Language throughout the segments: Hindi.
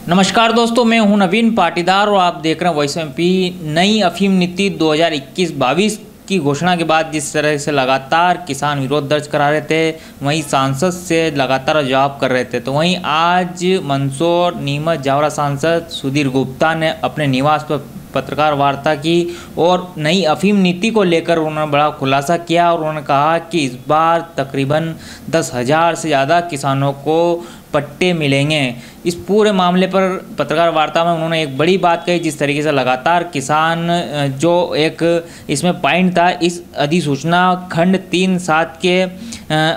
नमस्कार दोस्तों, मैं हूं नवीन पाटीदार और आप देख रहे हैं वॉइस एमपी। नई अफीम नीति 2021-22 की घोषणा के बाद जिस तरह से लगातार किसान विरोध दर्ज करा रहे थे, वहीं सांसद से लगातार जवाब कर रहे थे, तो वहीं आज मंदसौर नीमच जावरा सांसद सुधीर गुप्ता ने अपने निवास पर पत्रकार वार्ता की और नई अफीम नीति को लेकर उन्होंने बड़ा खुलासा किया और उन्होंने कहा कि इस बार तकरीबन 10,000 से ज़्यादा किसानों को पट्टे मिलेंगे। इस पूरे मामले पर पत्रकार वार्ता में उन्होंने एक बड़ी बात कही, जिस तरीके से लगातार किसान जो एक इसमें पॉइंट था, इस अधिसूचना खंड 3(7) के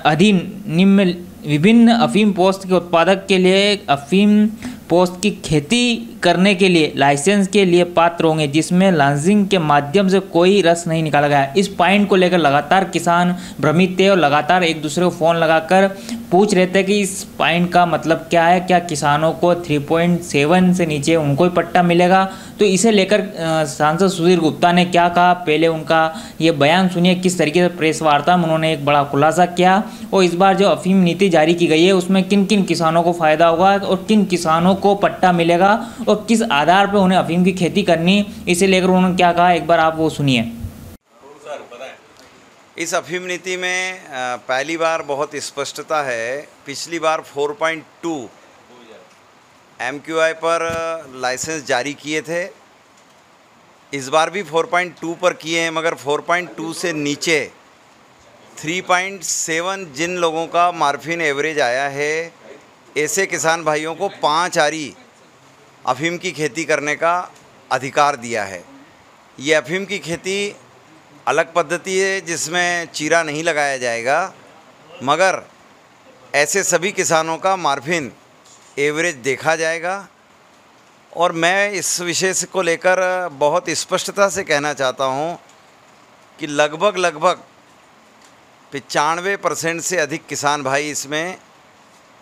अधीन निम्न विभिन्न अफीम पोस्त के उत्पादक के लिए अफीम पोस्त की खेती करने के लिए लाइसेंस के लिए पात्र होंगे, जिसमें लाइसेंसिंग के माध्यम से कोई रस नहीं निकाला गया। इस पॉइंट को लेकर लगातार किसान भ्रमित थे और लगातार एक दूसरे को फ़ोन लगाकर पूछ रहे थे कि इस पॉइंट का मतलब क्या है, क्या किसानों को 3.7 से नीचे उनको ही पट्टा मिलेगा। तो इसे लेकर सांसद सुधीर गुप्ता ने क्या कहा, पहले उनका ये बयान सुनिए, किस तरीके से प्रेस वार्ता में उन्होंने एक बड़ा खुलासा किया और इस बार जो अफीम नीति जारी की गई है उसमें किन किन किसानों को फ़ायदा होगा और किन किसानों को पट्टा मिलेगा और किस आधार पर उन्हें अफीम की खेती करनी, इसे लेकर उन्होंने क्या कहा, एक बार आप वो सुनिए। इस अफीम नीति में पहली बार बहुत स्पष्टता है। पिछली बार 4.2 MQI पर लाइसेंस जारी किए थे, इस बार भी 4.2 पर किए हैं, मगर 4.2 से नीचे 3.7 जिन लोगों का मार्फिन एवरेज आया है, ऐसे किसान भाइयों को 5 आरी अफीम की खेती करने का अधिकार दिया है। ये अफीम की खेती अलग पद्धति है जिसमें चीरा नहीं लगाया जाएगा, मगर ऐसे सभी किसानों का मार्फिन एवरेज देखा जाएगा। और मैं इस विषय को लेकर बहुत स्पष्टता से कहना चाहता हूं कि लगभग 95% से अधिक किसान भाई इसमें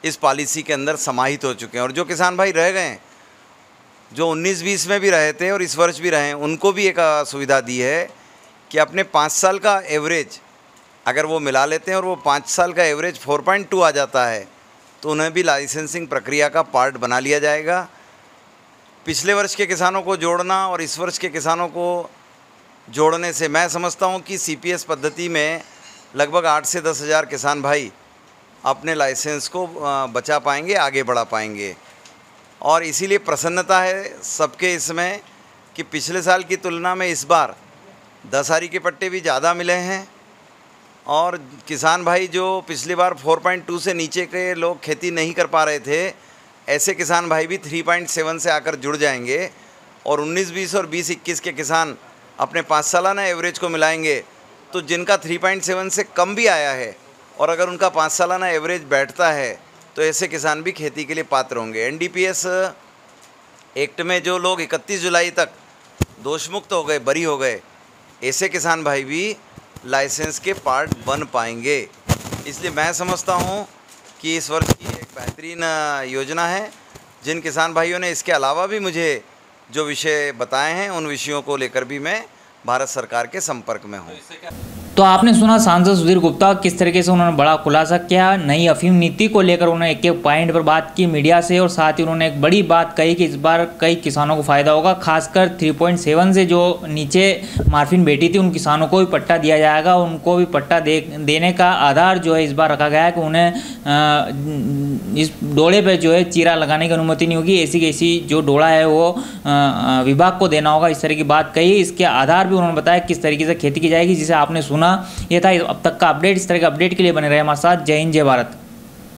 इस पॉलिसी के अंदर समाहित हो चुके हैं। और जो किसान भाई रह गए, जो 19-20 में भी रहे थे और इस वर्ष भी रहे, उनको भी एक सुविधा दी है कि अपने 5 साल का एवरेज अगर वो मिला लेते हैं और वो 5 साल का एवरेज 4.2 आ जाता है, तो उन्हें भी लाइसेंसिंग प्रक्रिया का पार्ट बना लिया जाएगा। पिछले वर्ष के किसानों को जोड़ना और इस वर्ष के किसानों को जोड़ने से मैं समझता हूँ कि CPS पद्धति में लगभग 8 से 10 हज़ार किसान भाई अपने लाइसेंस को बचा पाएंगे, आगे बढ़ा पाएंगे। और इसीलिए प्रसन्नता है सबके इसमें कि पिछले साल की तुलना में इस बार 10 आरी के पट्टे भी ज़्यादा मिले हैं। और किसान भाई जो पिछली बार 4.2 से नीचे के लोग खेती नहीं कर पा रहे थे, ऐसे किसान भाई भी 3.7 से आकर जुड़ जाएंगे। और 19-20 और 20-21 के किसान अपने 5 सालाना एवरेज को मिलाएंगे, तो जिनका 3.7 से कम भी आया है और अगर उनका 5 सालाना एवरेज बैठता है, तो ऐसे किसान भी खेती के लिए पात्र होंगे। NDPS एक्ट में जो लोग 31 जुलाई तक दोषमुक्त हो गए, बरी हो गए, ऐसे किसान भाई भी लाइसेंस के पार्ट बन पाएंगे। इसलिए मैं समझता हूं कि इस वर्ष की एक बेहतरीन योजना है। जिन किसान भाइयों ने इसके अलावा भी मुझे जो विषय बताए हैं, उन विषयों को लेकर भी मैं भारत सरकार के संपर्क में हूँ। तो आपने सुना सांसद सुधीर गुप्ता किस तरीके से उन्होंने बड़ा खुलासा किया। नई अफीम नीति को लेकर उन्होंने एक एक पॉइंट पर बात की मीडिया से और साथ ही उन्होंने एक बड़ी बात कही कि इस बार कई किसानों को फ़ायदा होगा, खासकर 3.7 से जो नीचे मार्फिन बेटी थी उन किसानों को भी पट्टा दिया जाएगा। उनको भी पट्टा देने का आधार जो है इस बार रखा गया है कि उन्हें इस डोले पर जो है चीरा लगाने की अनुमति नहीं होगी, ऐसी कैसी जो डोला है वो विभाग को देना होगा, इस तरह की बात कही। इसके आधार भी उन्होंने बताया किस तरीके से खेती की जाएगी, जिसे आपने सुना। ये था अब तक का अपडेट। इस तरह के अपडेट के लिए बने रहे हमारे साथ। जय हिंद, जय भारत।